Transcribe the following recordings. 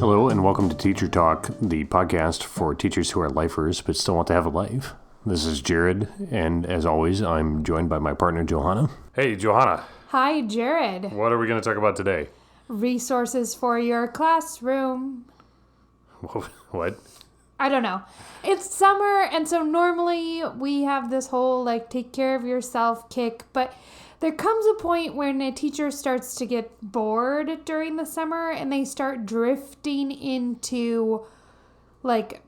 Hello and welcome to Teacher Talk, the podcast for teachers who are lifers but still want to have a life. This is Jared, and as always, I'm joined by my partner, Johanna. Hey, Johanna. Hi, Jared. What are we going to talk about today? Resources for your classroom. What? I don't know. It's summer, and so normally we have this whole, take care of yourself kick, but there comes a point when a teacher starts to get bored during the summer and they start drifting into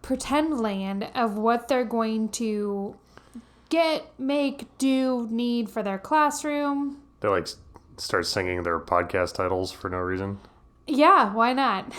pretend land of what they're going to get, make, do, need for their classroom. They start singing their podcast titles for no reason? Yeah, why not?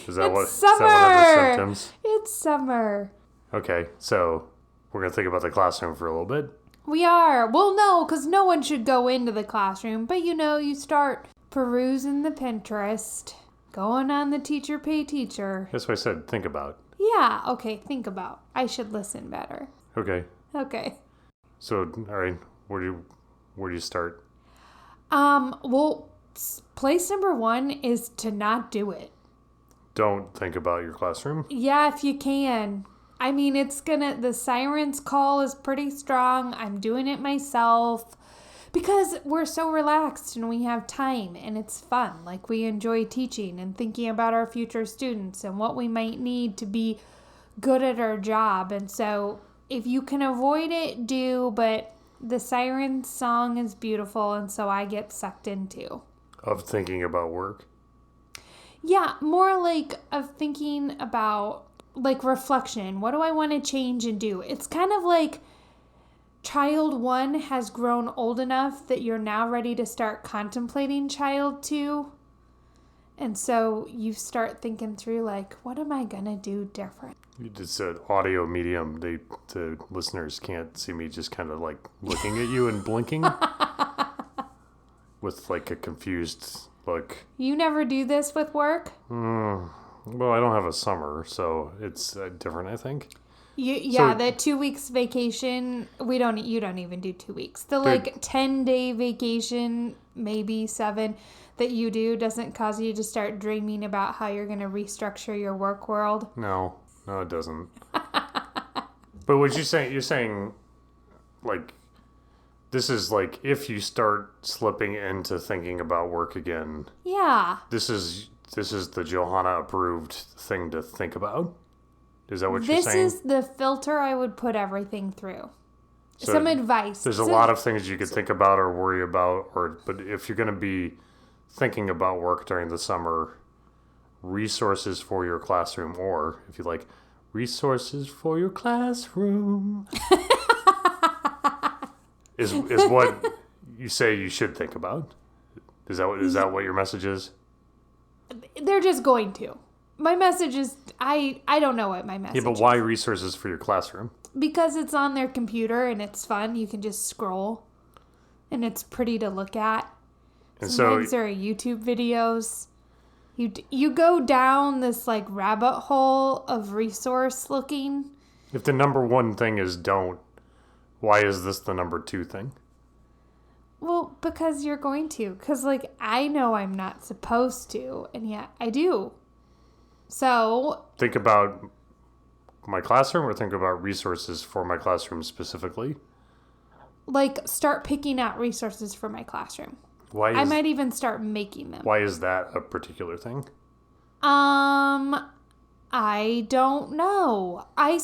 Is that one of the symptoms? It's summer. Okay, so we're going to think about the classroom for a little bit. We are. Well, no, because no one should go into the classroom. But, you start perusing the Pinterest, going on the teacher pay teacher. That's what I said, think about. Yeah, okay, think about. I should listen better. Okay. So, all right, where do you start? Well, place number one is to not do it. Don't think about your classroom? Yeah, if you can. I mean, the sirens call is pretty strong. I'm doing it myself because we're so relaxed and we have time and it's fun. We enjoy teaching and thinking about our future students and what we might need to be good at our job. And so if you can avoid it, do, but the siren song is beautiful. And so I get sucked into. Of thinking about work? Yeah, more of thinking about reflection. What do I want to change and do? It's kind of like child 1 has grown old enough that you're now ready to start contemplating child 2. And so you start thinking through what am I going to do different? It's an audio medium. The listeners can't see me just kind of looking at you and blinking with a confused look. You never do this with work? Well, I don't have a summer, so it's different, I think. The 2 weeks vacation, you don't even do 2 weeks. The 10-day vacation, maybe 7, that you do doesn't cause you to start dreaming about how you're going to restructure your work world? No, it doesn't. But what you're saying, this is if you start slipping into thinking about work again. Yeah. This is the Johanna approved thing to think about? Is that what you're saying? This is the filter I would put everything through. So some advice. There's a lot of things you could think about or worry about, but if you're going to be thinking about work during the summer, resources for your classroom, or if you like, resources for your classroom, is what you say you should think about. Is that what your message is? They're just going to. My message is, I don't know what my message is. Yeah, but why resources for your classroom? Because it's on their computer and it's fun. You can just scroll. And it's pretty to look at. And sometimes there are YouTube videos. You go down this rabbit hole of resource looking. If the number one thing is don't, why is this the number 2 thing? Well, because you're going to. Because, I know I'm not supposed to, and yet I do. So... Think about my classroom or think about resources for my classroom specifically? Start picking out resources for my classroom. I might even start making them. Why is that a particular thing? I don't know. I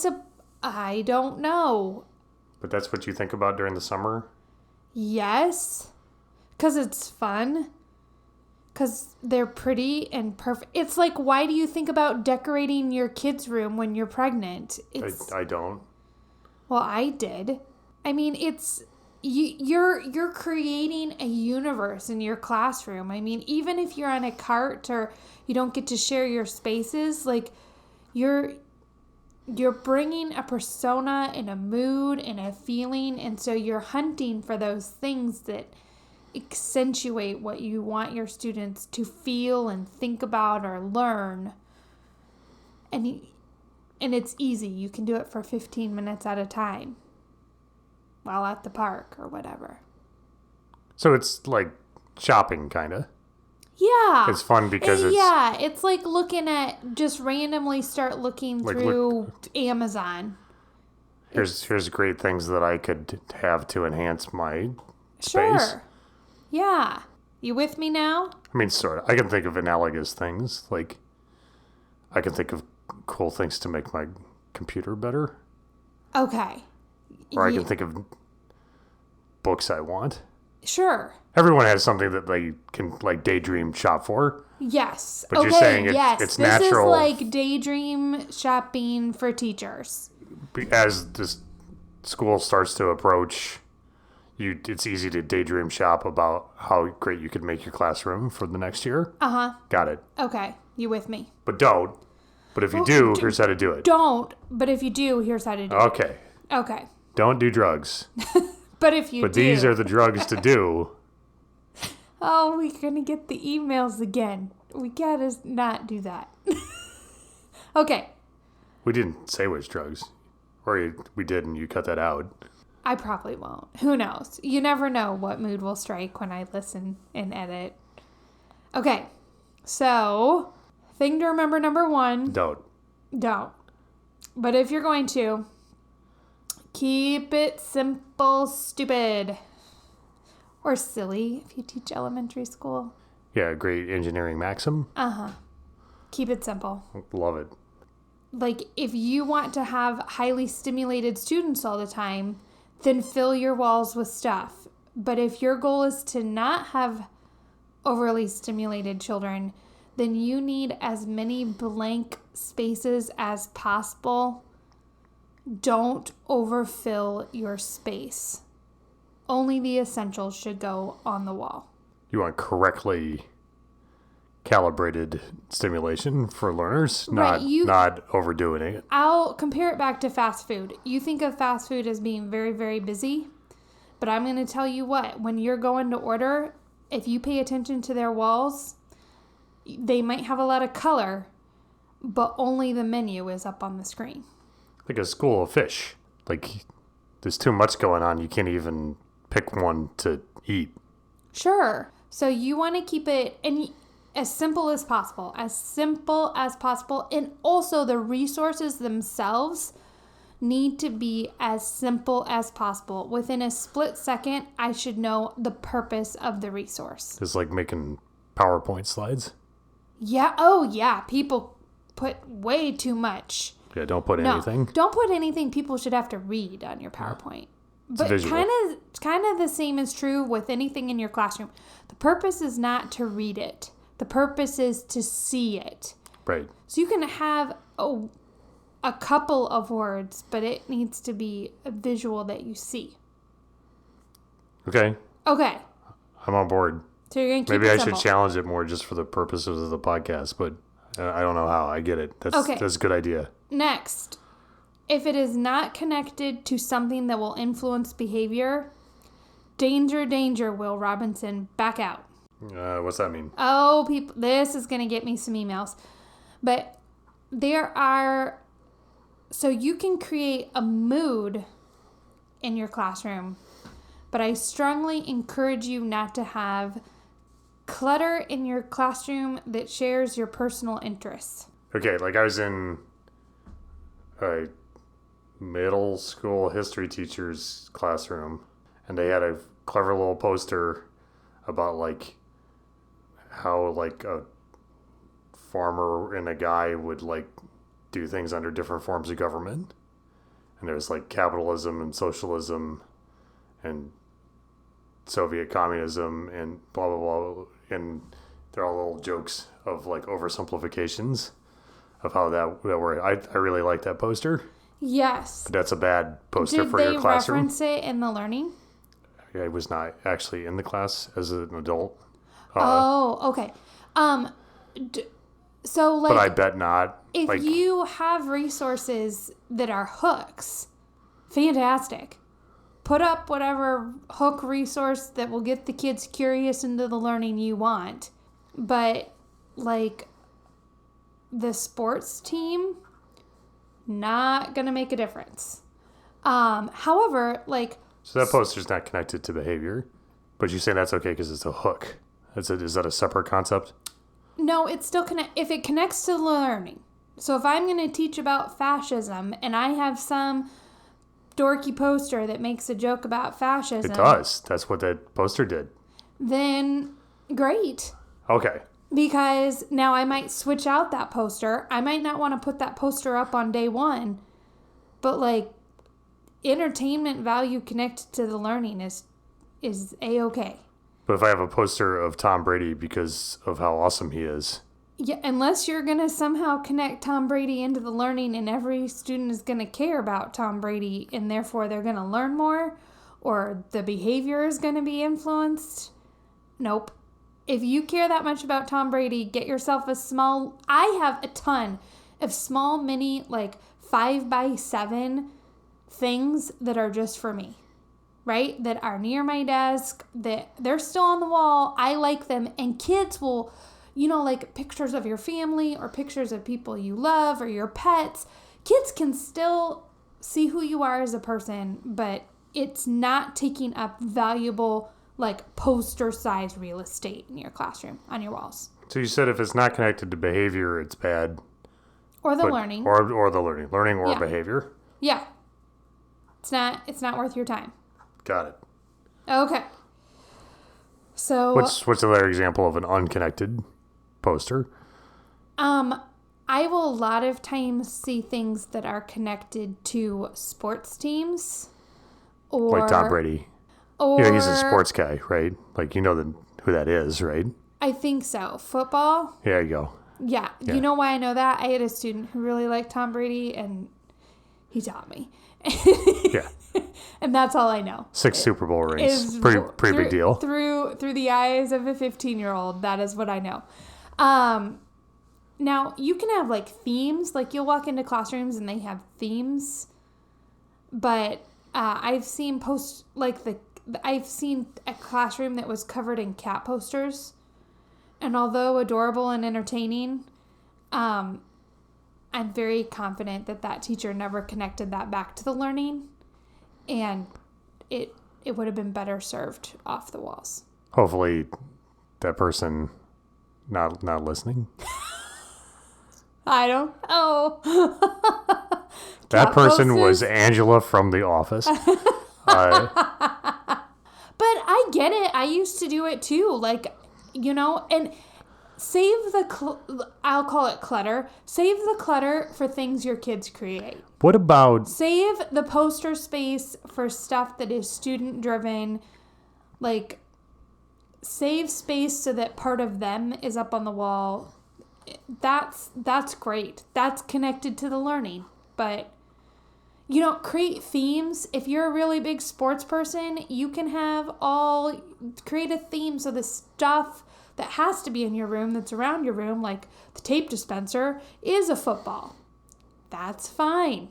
don't know. But that's what you think about during the summer? Yes, because it's fun, because they're pretty and perfect. It's why do you think about decorating your kid's room when you're pregnant? I don't. Well, I did. I mean, you're creating a universe in your classroom. I mean, even if you're on a cart or you don't get to share your spaces, you're bringing a persona and a mood and a feeling, and so you're hunting for those things that accentuate what you want your students to feel and think about or learn. And it's easy. You can do it for 15 minutes at a time while at the park or whatever. So it's like shopping, kind of. Yeah. It's fun because it's... Yeah, it's like looking at, just randomly start looking through Amazon. Here's great things that I could have to enhance my space. Sure. Yeah. You with me now? I mean, sort of. I can think of analogous things. Like, I can think of cool things to make my computer better. Okay. Or I can think of books I want. Sure. Everyone has something that they can, like, daydream shop for. Yes. But you're saying it's natural. This is like daydream shopping for teachers. As this school starts to approach, it's easy to daydream shop about how great you could make your classroom for the next year. Uh-huh. Got it. Okay. You with me? But don't. But if you do, here's how to do it. Don't. But if you do, here's how to do it. Okay. Don't do drugs. But if you do. But these are the drugs to do. Oh, we're going to get the emails again. We got to not do that. Okay. We didn't say which drugs. Or we did and you cut that out. I probably won't. Who knows? You never know what mood will strike when I listen and edit. Okay. So, thing to remember number 1. Don't. But if you're going to, keep it simple, stupid. Or silly if you teach elementary school. Yeah, great engineering maxim. Uh-huh. Keep it simple. Love it. Like, if you want to have highly stimulated students all the time, then fill your walls with stuff. But if your goal is to not have overly stimulated children, then you need as many blank spaces as possible. Don't overfill your space. Only the essentials should go on the wall. You want correctly calibrated stimulation for learners, not overdoing it. I'll compare it back to fast food. You think of fast food as being very, very busy, but I'm going to tell you what, when you're going to order, if you pay attention to their walls, they might have a lot of color, but only the menu is up on the screen. Like a school of fish. Like, there's too much going on. You can't even pick one to eat. Sure. So you want to keep it as simple as possible. And also the resources themselves need to be as simple as possible. Within a split second, I should know the purpose of the resource. It's like making PowerPoint slides. Yeah. Oh, yeah. People put way too much. Yeah, don't put anything. Don't put anything people should have to read on your PowerPoint. But kind of the same is true with anything in your classroom. The purpose is not to read it. The purpose is to see it. Right. So you can have a couple of words, but it needs to be a visual that you see. Okay. I'm on board. So you're going to keep Maybe it I simple. should challenge it more just for the purposes of the podcast, but I don't know how. I get it. That's a good idea. Next, if it is not connected to something that will influence behavior, danger, Will Robinson, back out. What's that mean? Oh, people, this is going to get me some emails. But so you can create a mood in your classroom, but I strongly encourage you not to have clutter in your classroom that shares your personal interests. Okay, like I was in a middle school history teacher's classroom, and they had a clever little poster about like how like a farmer and a guy would like do things under different forms of government. And there's like capitalism and socialism and Soviet communism and blah, blah, blah. And they're all little jokes of like oversimplifications of how that worked. I really like that poster. Yes. But that's a bad poster for your classroom. Did they reference it in the learning? I was not actually in the class as an adult. Okay. So like, but I bet not. If you have resources that are hooks, fantastic. Put up whatever hook resource that will get the kids curious into the learning you want. But like the sports team, not gonna make a difference. However, like, so that poster's not connected to behavior, but you say that's okay because it's a hook. Is that a separate concept? No, it's still if it connects to learning. So if I'm going to teach about fascism and I have some dorky poster that makes a joke about fascism. It does. That's what that poster did. Then great. Okay. Because now I might switch out that poster. I might not want to put that poster up on day one. But like entertainment value connected to the learning is A-okay. But if I have a poster of Tom Brady because of how awesome he is. Yeah, unless you're going to somehow connect Tom Brady into the learning and every student is going to care about Tom Brady and therefore they're going to learn more or the behavior is going to be influenced. Nope. If you care that much about Tom Brady, get yourself I have a ton of small mini 5x7 things that are just for me. Right? That are near my desk, that they're still on the wall. I like them. And kids will, pictures of your family or pictures of people you love or your pets. Kids can still see who you are as a person, but it's not taking up valuable, poster size real estate in your classroom, on your walls. So you said if it's not connected to behavior, it's bad. Or the learning. Or the learning. Learning or behavior? Yeah. It's not worth your time. Got it. Okay. So what's another example of an unconnected poster? I will a lot of times see things that are connected to sports teams or like Tom Brady. Or he's a sports guy, right? Who that is, right? I think so. Football? There you go. Yeah. You know why I know that? I had a student who really liked Tom Brady and he taught me. Yeah. And that's all I know. 6 Super Bowl rings. Pretty big deal. Through the eyes of a 15-year-old, that is what I know. Now, you can have themes. You'll walk into classrooms and they have themes. But I've seen I've seen a classroom that was covered in cat posters. And although adorable and entertaining, I'm very confident that teacher never connected that back to the learning. And it would have been better served off the walls. Hopefully that person not listening. I don't know. That person was Angela from The Office. But I get it. I used to do it too. And save I'll call it clutter. Save the clutter for things your kids create. What about... Save the poster space for stuff that is student driven. Save space so that part of them is up on the wall. That's great. That's connected to the learning. But, create themes. If you're a really big sports person, you can create a theme so the stuff that has to be in your room that's around your room, like the tape dispenser, is a football. That's fine.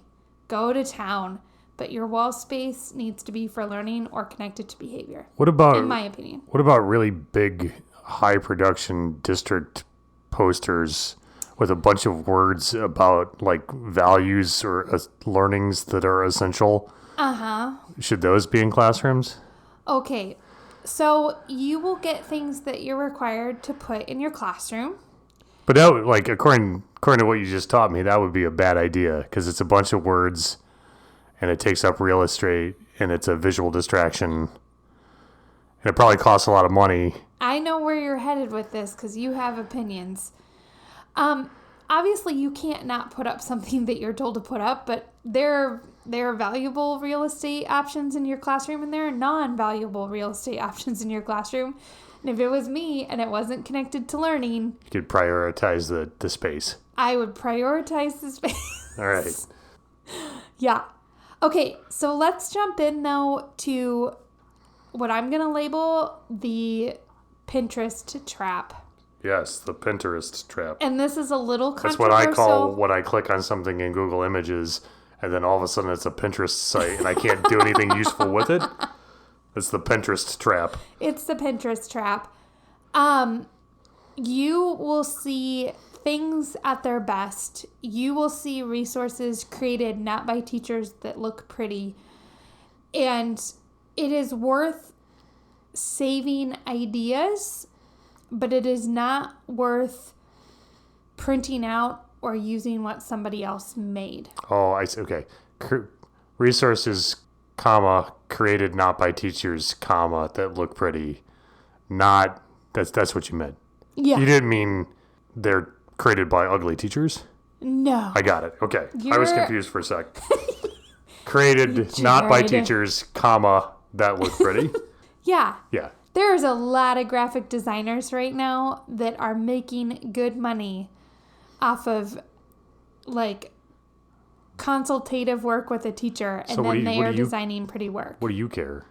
Go to town. But your wall space needs to be for learning or connected to behavior. What about, in my opinion? What about really big, high production district posters with a bunch of words about values or learnings that are essential? Uh-huh. Should those be in classrooms? Okay. So you will get things that you're required to put in your classroom. But that would, according to what you just taught me, that would be a bad idea because it's a bunch of words and it takes up real estate and it's a visual distraction and it probably costs a lot of money. I know where you're headed with this because you have opinions. Obviously you can't not put up something that you're told to put up, but there are valuable real estate options in your classroom and there are non-valuable real estate options in your classroom. And if it was me and it wasn't connected to learning, you could prioritize the space. I would prioritize the space. All right. Yeah. Okay, so let's jump in though to what I'm going to label the Pinterest trap. Yes, the Pinterest trap. And this is a little controversial. That's what I call when I click on something in Google Images and then all of a sudden it's a Pinterest site and I can't do anything useful with it. It's the Pinterest trap. It's the Pinterest trap. You will see things at their best. You will see resources created not by teachers that look pretty. And it is worth saving ideas but it is not worth printing out or using what somebody else made. Oh, I see. Okay. Resources, comma, created not by teachers, comma, that look pretty. Not, that's what you meant. Yeah. You didn't mean they're created by ugly teachers? No. I got it. Okay. I was confused for a sec. Created not by teachers, comma, that look pretty. Yeah. Yeah. There's a lot of graphic designers right now that are making good money off of like consultative work with a teacher, and then they are designing pretty work. What do you care?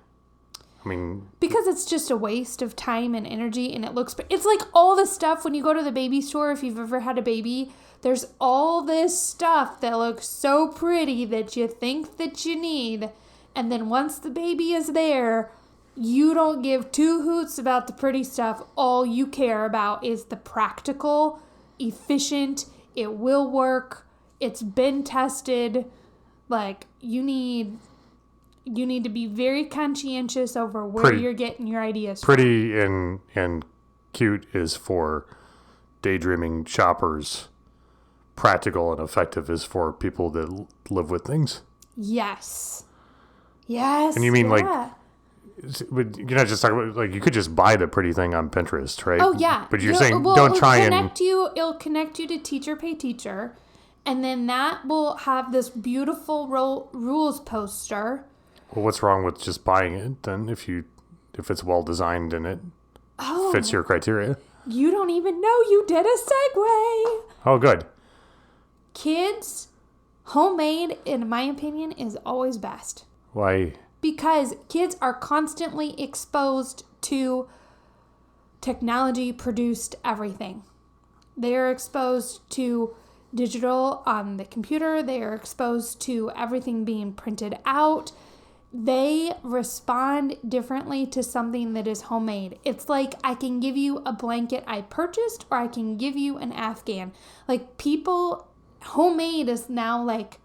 I mean, because it's just a waste of time and energy, and it's like all the stuff when you go to the baby store, if you've ever had a baby, there's all this stuff that looks so pretty that you think that you need, and then once the baby is there, you don't give two hoots about the pretty stuff. All you care about is the practical, efficient, it will work, it's been tested. Like, you need to be very conscientious over where you're getting your ideas from. Pretty and cute is for daydreaming shoppers. Practical and effective is for people that live with things. Yes. Yes. And you mean like, you're not just talking about, like, you could just buy the pretty thing on Pinterest, right? Oh, yeah. But you're saying don't try and... It'll connect you to Teacher Pay Teacher. And then that will have this beautiful rules poster. Well, what's wrong with just buying it then if it's well designed and it fits your criteria? You don't even know you did a segue. Oh, good. Kids, homemade, in my opinion, is always best. Why? Because kids are constantly exposed to technology-produced everything. They are exposed to digital on the computer. They are exposed to everything being printed out. They respond differently to something that is homemade. It's like I can give you a blanket I purchased, or I can give you an Afghan. Like, homemade is now like,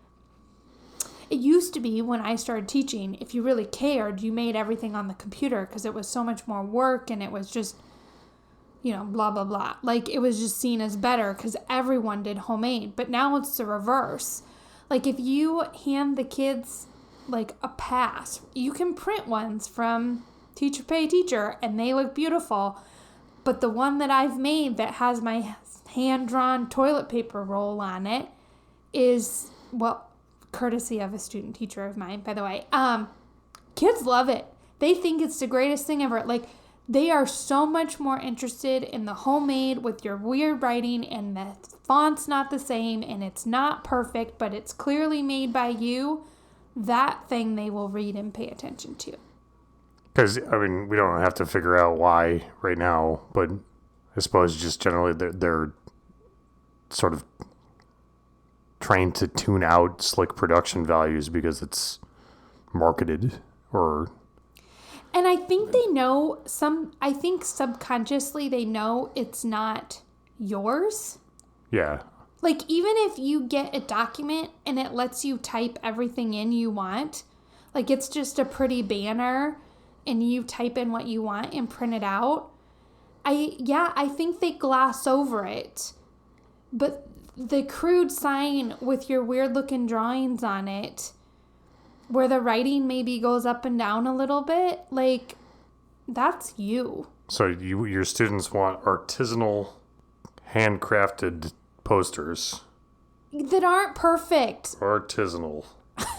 it used to be when I started teaching, if you really cared, you made everything on the computer because it was so much more work and it was just, blah, blah, blah. Like, it was just seen as better because everyone did homemade. But now it's the reverse. Like, if you hand the kids like a pass, you can print ones from Teacher Pay Teacher and they look beautiful. But the one that I've made that has my hand-drawn toilet paper roll on it is, well, courtesy of a student teacher of mine, by the way. Kids love it. They think it's the greatest thing ever. Like, they are so much more interested in the homemade with your weird writing, and the font's not the same and it's not perfect, but it's clearly made by you. That thing they will read and pay attention to. Because, I mean, we don't have to figure out why right now, but I suppose just generally they're sort of trained to tune out slick production values because it's marketed or... And I think they know I think subconsciously they know it's not yours. Yeah. Like, even if you get a document and it lets you type everything in you want, like it's just a pretty banner and you type in what you want and print it out, I think they gloss over it. But the crude sign with your weird looking drawings on it, where the writing maybe goes up and down a little bit, like, that's you. So your students want artisanal, handcrafted posters. That aren't perfect. Artisanal.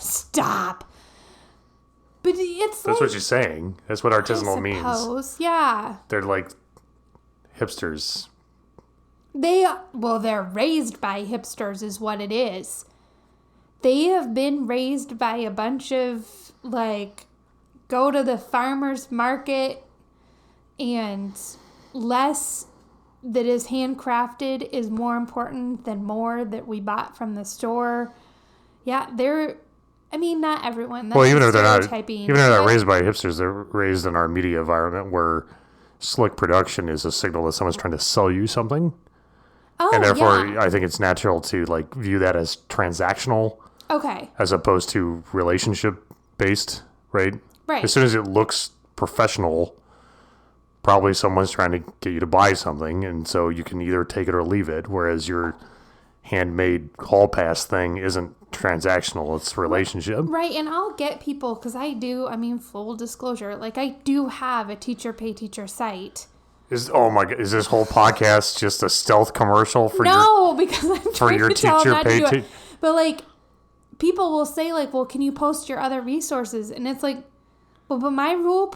Stop. But it's That's what you're saying. That's what artisanal means. Yeah. They're like hipsters. They're raised by hipsters is what it is. They have been raised by a bunch of, like, go to the farmer's market and less that is handcrafted is more important than more that we bought from the store. Yeah, not everyone. That's even if they're not raised by hipsters, they're raised in our media environment where slick production is a signal that someone's trying to sell you something. Oh, and therefore, yeah. I think it's natural to like view that as transactional. Okay. As opposed to relationship based, right? Right. As soon as it looks professional, probably someone's trying to get you to buy something, and so you can either take it or leave it, whereas your handmade hall pass thing isn't transactional, it's relationship. Right, and I'll get people, because full disclosure, like I do have a teacher pay teacher site. Oh my God, is this whole podcast just a stealth commercial for because I'm trying to tell them not to do it. But like, people will say like, well, can you post your other resources? And it's like, well, but my rule,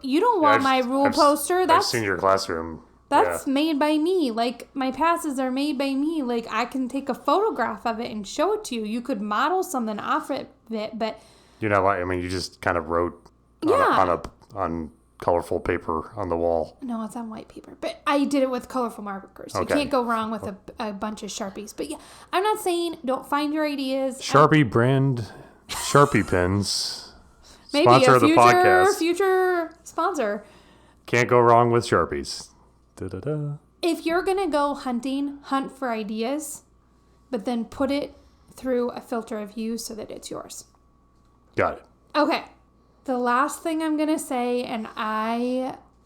you don't want my rule poster. I've seen your classroom. That's made by me. Like, my passes are made by me. Like, I can take a photograph of it and show it to you. You could model something off of it, but... You're not like... I mean, you just kind of wrote on colorful paper on the wall. No, it's on white paper. But I did it with colorful markers. Okay. You can't go wrong with a bunch of Sharpies. But yeah, I'm not saying don't find your ideas. Sharpie brand Sharpie pens. Maybe sponsor a of the podcast. Future sponsor. Can't go wrong with Sharpies. Da-da-da. If you're going to go hunting, hunt for ideas, but then put it through a filter of you so that it's yours. Got it. Okay. The last thing I'm going to say, and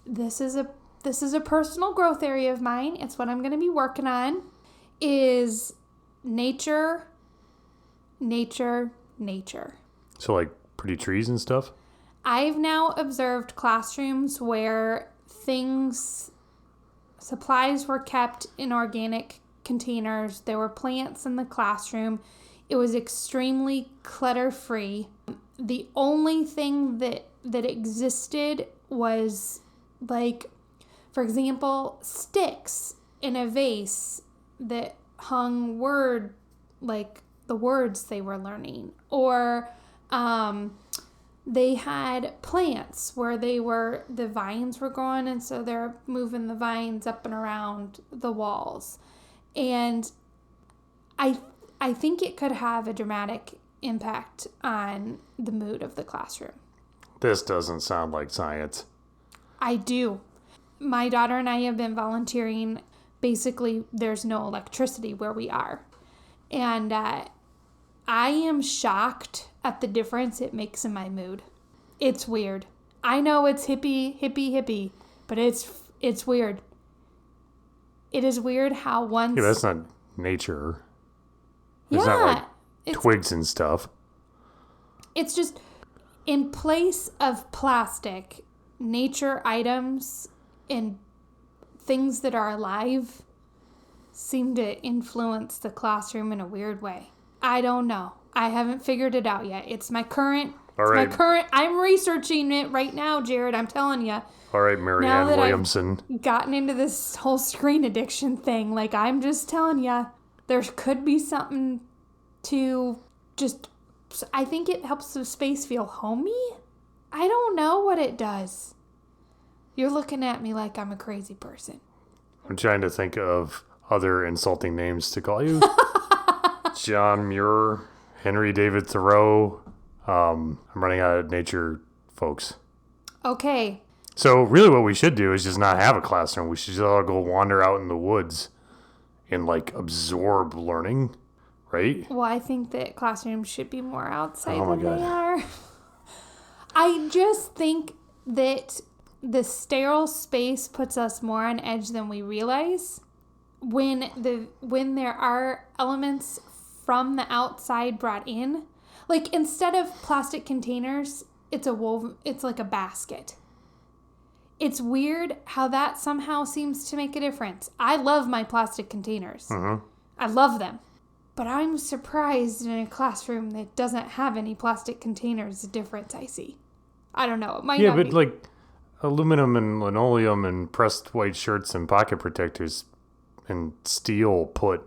this is a personal growth area of mine. It's what I'm going to be working on, is nature. So like pretty trees and stuff? I've now observed classrooms where supplies were kept in organic containers. There were plants in the classroom. It was extremely clutter-free. The only thing that existed was, like, for example, sticks in a vase that hung the words they were learning. Or they had plants where the vines were growing, and so they're moving the vines up and around the walls. And I think it could have a dramatic impact on the mood of the classroom. This doesn't sound like science. I do. My daughter and I have been volunteering. Basically, there's no electricity where we are. And I am shocked at the difference it makes in my mood. It's weird. I know it's hippie, but it's weird. It is weird how once... Yeah, that's not nature. It's not like twigs and stuff. It's just, in place of plastic, nature items and things that are alive seem to influence the classroom in a weird way. I don't know. I haven't figured it out yet. It's my current... I'm researching it right now, Jared. I'm telling you. All right, Marianne Williamson. I've gotten into this whole screen addiction thing. Like, I'm just telling you, there could be something to just... I think it helps the space feel homey. I don't know what it does. You're looking at me like I'm a crazy person. I'm trying to think of other insulting names to call you. John Muir, Henry David Thoreau. I'm running out of nature, folks. Okay. So really what we should do is just not have a classroom. We should just all go wander out in the woods and like absorb learning, right? Well, I think that classrooms should be more outside than they are. I just think that the sterile space puts us more on edge than we realize. When there are elements from the outside brought in, like instead of plastic containers, it's like a basket. It's weird how that somehow seems to make a difference. I love my plastic containers. Mm-hmm. I love them. But I'm surprised in a classroom that doesn't have any plastic containers, the difference I see. I don't know. It might not be. Yeah, but like aluminum and linoleum and pressed white shirts and pocket protectors and steel put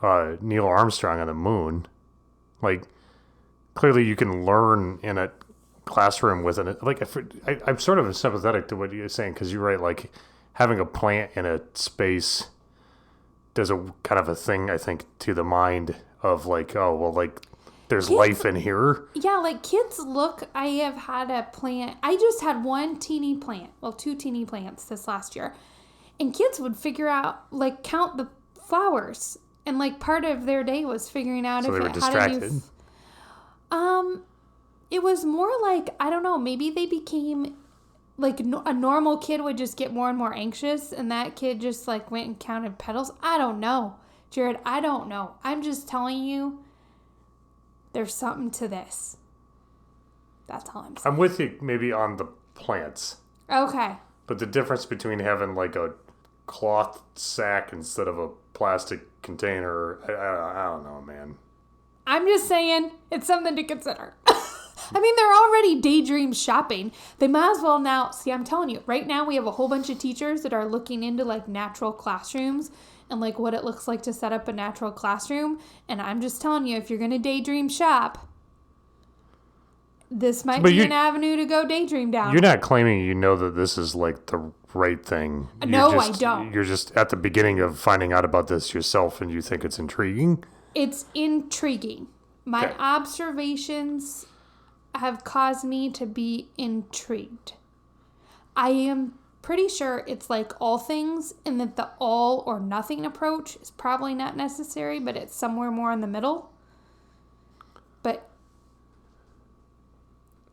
Neil Armstrong on the moon. Like, clearly you can learn in a classroom with an... Like, I'm sort of sympathetic to what you're saying, because you're right, like, having a plant in a space does a kind of a thing, I think, to the mind of, like, oh, well, like, there's kids, life in here. Yeah, like, kids look... I have had a plant... I just had one teeny plant. Well, 2 teeny plants this last year. And kids would figure out, like, count the flowers. And, like, part of their day was figuring out so if they were distracted. It was more like, I don't know, maybe they became like a normal kid would just get more and more anxious, and that kid just like went and counted petals. I don't know, Jared. I don't know. I'm just telling you, there's something to this. That's all I'm saying. I'm with you maybe on the plants. Okay. But the difference between having like a cloth sack instead of a plastic container, I don't know, man. I'm just saying it's something to consider. I mean, they're already daydream shopping. They might as well now. See, I'm telling you, right now we have a whole bunch of teachers that are looking into like natural classrooms and like what it looks like to set up a natural classroom. And I'm just telling you, if you're going to daydream shop, this might be an avenue to go daydream down. You're not claiming you know that this is like the right thing. No, I don't. You're just at the beginning of finding out about this yourself and you think it's intriguing? It's intriguing. My observations have caused me to be intrigued. I am pretty sure it's like all things, and that the all or nothing approach is probably not necessary, but it's somewhere more in the middle. But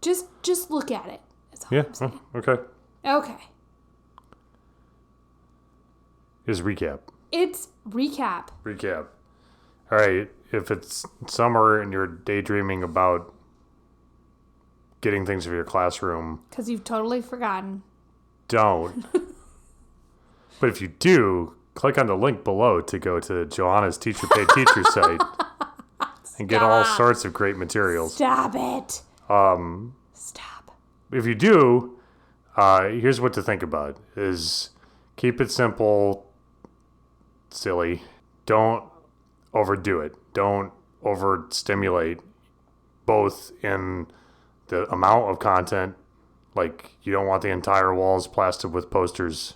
just look at it. That's all I'm saying. Okay. Okay. Is recap. It's recap. Recap. All right. If it's summer and you're daydreaming about getting things for your classroom, Because you've totally forgotten. don't. But if you do, click on the link below to go to Johanna's Teacher Pay Teacher site and get all sorts of great materials. Stop it. Stop. If you do, here's what to think about: is keep it simple, silly. Don't overdo it. Don't overstimulate, both in the amount of content. Like, you don't want the entire walls plastered with posters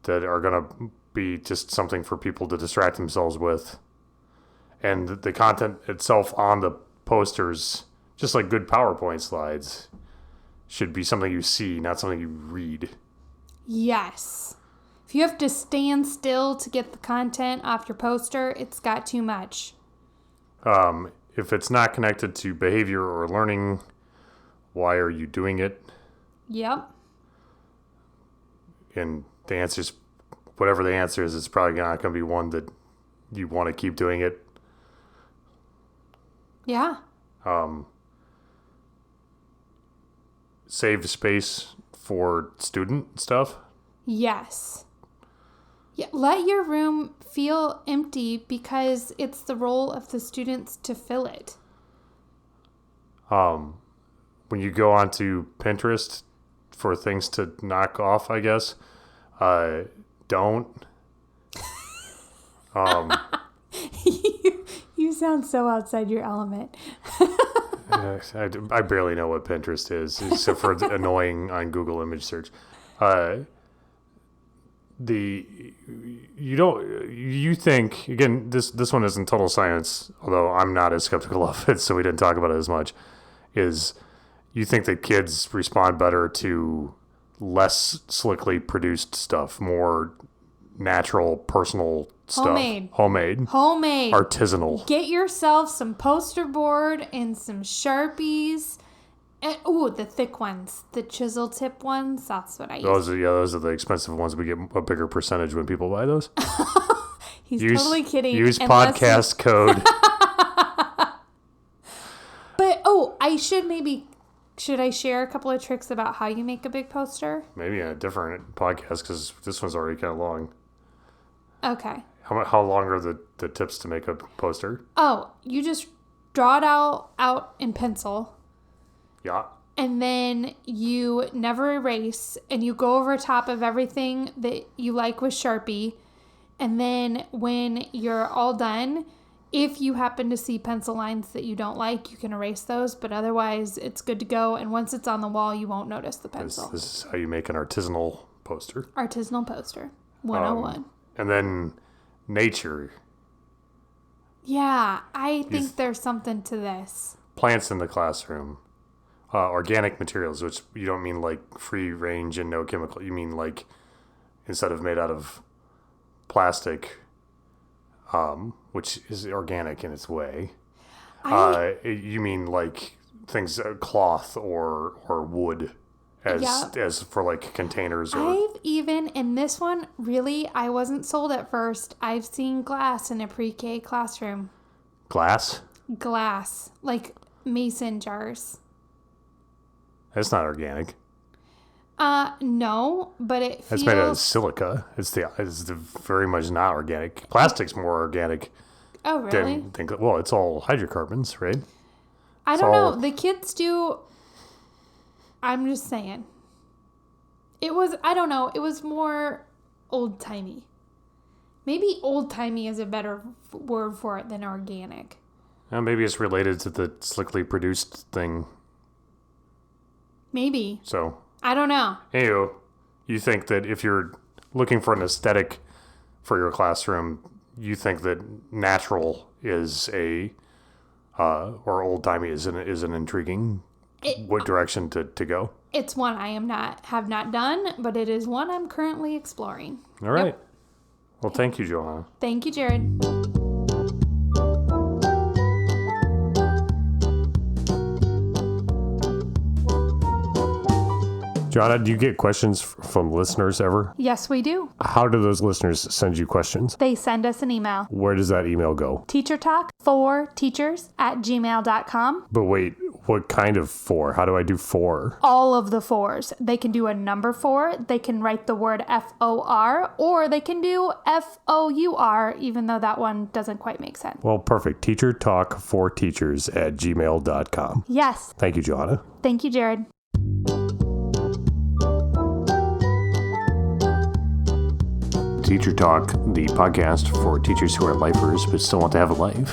that are going to be just something for people to distract themselves with. And the content itself on the posters, just like good PowerPoint slides, should be something you see, not something you read. Yes. If you have to stand still to get the content off your poster, it's got too much. If it's not connected to behavior or learning, why are you doing it? Yep. And the answer's, whatever the answer is, it's probably not going to be one that you want to keep doing it. Yeah. Save space for student stuff. Yes. Yeah, let your room feel empty because it's the role of the students to fill it. When you go onto Pinterest for things to knock off, I guess, don't. You sound so outside your element. I barely know what Pinterest is, except for the annoying on Google image search. You think, again, this one isn't total science, although I'm not as skeptical of it, so we didn't talk about it as much, is you think that kids respond better to less slickly produced stuff, more natural, personal stuff. Homemade. Artisanal. Get yourself some poster board and some Sharpies. And, the thick ones. The chisel tip ones. That's what I use. Those are the expensive ones. We get a bigger percentage when people buy those. He's totally kidding. Use podcast code. But, should I share a couple of tricks about how you make a big poster? Maybe a different podcast, because this one's already kind of long. Okay. How long are the tips to make a poster? Oh, you just draw it out in pencil. Yeah. And then you never erase, and you go over top of everything that you like with Sharpie. And then when you're all done, if you happen to see pencil lines that you don't like, you can erase those. But otherwise, it's good to go. And once it's on the wall, you won't notice the pencil. This is how you make an artisanal poster. Artisanal poster 101. And then nature. Yeah, I think there's something to this. Plants in the classroom. Organic materials, which you don't mean like free range and no chemical. You mean like, instead of made out of plastic, which is organic in its way. You mean like things, cloth or wood as for like containers. Or I've even, in this one, really, I wasn't sold at first. I've seen glass in a pre-K classroom. glass. Glass, like mason jars. That's not organic. No, but it feels... It's made out of silica. It's very much not organic. Plastic's more organic. Oh, really? Well, it's all hydrocarbons, right? I don't know. The kids do... I'm just saying. It was, I don't know. It was more old-timey. Maybe old-timey is a better word for it than organic. Maybe it's related to the slickly produced thing. Maybe. So... I don't know. Anyway, you think that if you're looking for an aesthetic for your classroom, you think that natural is or old timey is an intriguing what direction to go? It's one I have not done, but it is one I'm currently exploring. All right. Yep. Well, thank you, Johanna. Thank you, Jared. Johanna, do you get questions from listeners ever? Yes, we do. How do those listeners send you questions? They send us an email. Where does that email go? teachertalk4teachers@gmail.com. But wait, what kind of 4? How do I do 4? All of the 4s. They can do a number 4. They can write the word FOR, or they can do FOUR, even though that one doesn't quite make sense. Well, perfect. teachertalk4teachers@gmail.com. Yes. Thank you, Johanna. Thank you, Jared. Teacher Talk, the podcast for teachers who are lifers but still want to have a life.